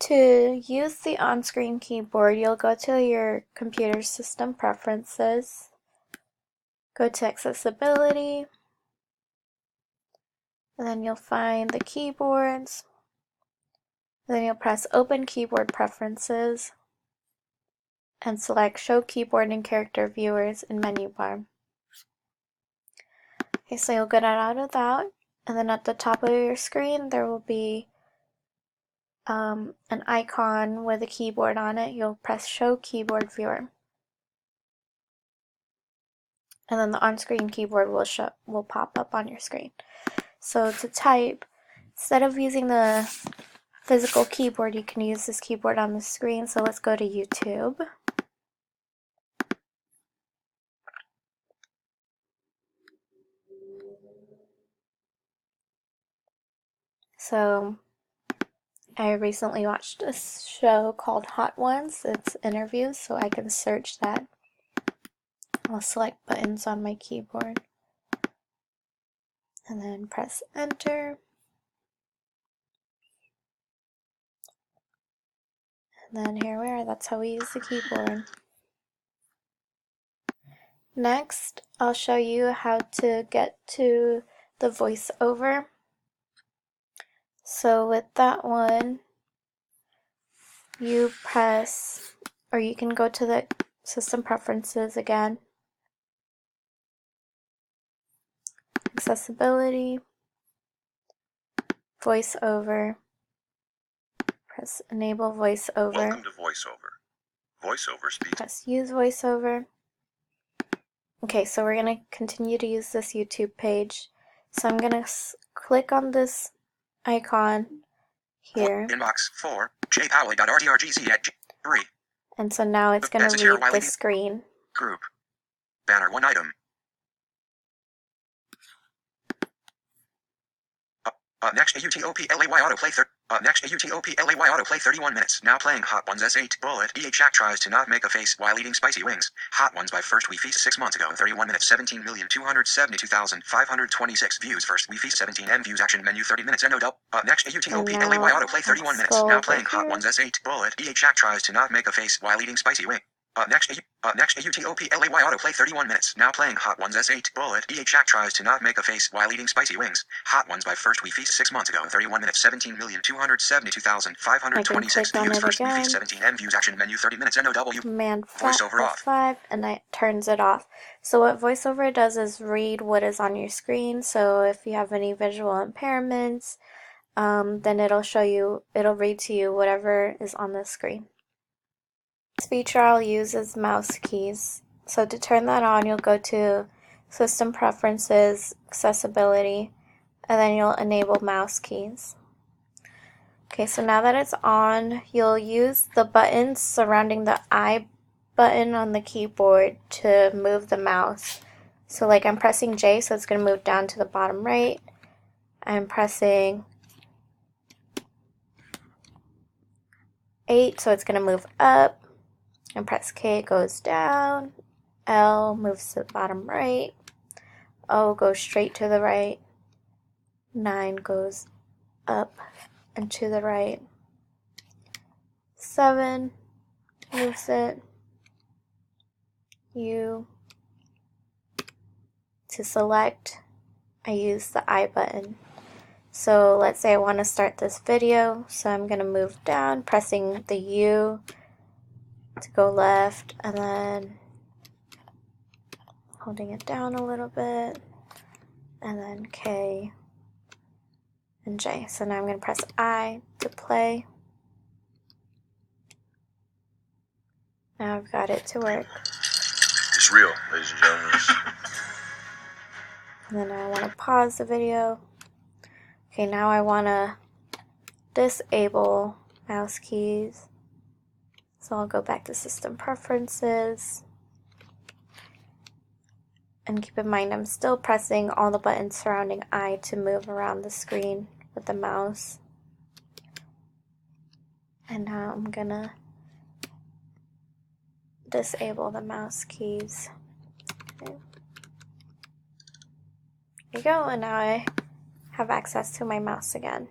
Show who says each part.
Speaker 1: To use the on-screen keyboard, you'll go to your computer system preferences, go to accessibility, and then you'll find the keyboards. Then you'll press open keyboard preferences and select show keyboard and character viewers in menu bar. Okay, so you'll get out of that, and then at the top of your screen there will be an icon with a keyboard on it. You'll press show keyboard viewer, and then the on-screen keyboard will pop up on your screen. So to type, instead of using the physical keyboard, you can use this keyboard on the screen. So let's go to YouTube. So I recently watched a show called Hot Ones. It's interviews, so I can search that. I'll select buttons on my keyboard and then press enter. And then here we are. That's how we use the keyboard. Next, I'll show you how to get to the voiceover. So with that one, you press, or you can go to the system preferences again, accessibility, voiceover, press enable voiceover.
Speaker 2: Welcome to voiceover. Voiceover speech.
Speaker 1: Press use voiceover. Okay, so we're going to continue to use this YouTube page. So I'm going to click on this icon here.
Speaker 2: Inbox 4, jpowley.rtrgc@3.
Speaker 1: And so now it's going to read the screen.
Speaker 2: Group. Banner 1 item. Next AUTOPLAY autoplay next AUTOPLAY autoplay 31 minutes. Now playing Hot Ones S8 bullet. Shaq tries to not make a face while eating spicy wings. Hot Ones by First We Feast 6 months ago. 31 minutes, 17,272,526 views. First We Feast 17M views. Action menu 30 minutes. NOW. Next AUTOPLAY autoplay 31 minutes. Now playing Hot Ones S8 bullet. Shaq tries to not make a face while eating spicy wing. Next AUTOPLAY autoplay 31 minutes. Now playing Hot Ones S8 bullet. Shaq tries to not make a face while eating spicy wings. Hot Ones by First We Feast 6 months ago. 31 minutes, 17,272,526 views. First We Feast 17M views. Action menu 30 minutes. NOW.
Speaker 1: Command
Speaker 2: Voiceover off.
Speaker 1: 5, and that turns it off. So what voiceover does is read what is on your screen. So if you have any visual impairments, then it'll read to you whatever is on the screen. This feature I'll use is mouse keys. So to turn that on, you'll go to System Preferences, Accessibility, and then you'll enable mouse keys. Okay, so now that it's on, you'll use the buttons surrounding the I button on the keyboard to move the mouse. So like I'm pressing J, so it's going to move down to the bottom right. I'm pressing 8, so it's going to move up. And press K, it goes down. L moves to the bottom right. O goes straight to the right. 9 goes up and to the right. 7 moves it. U. To select, I use the I button. So let's say I want to start this video. So I'm going to move down, pressing the U to go left, and then holding it down a little bit, and then K and J. So now I'm going to press I to play. Now I've got it to work.
Speaker 2: It's real, ladies and gentlemen.
Speaker 1: And then I want to pause the video. Okay, now I want to disable mouse keys. So I'll go back to System Preferences. And keep in mind, I'm still pressing all the buttons surrounding I to move around the screen with the mouse. And now I'm gonna disable the mouse keys. Okay. There you go, and now I have access to my mouse again.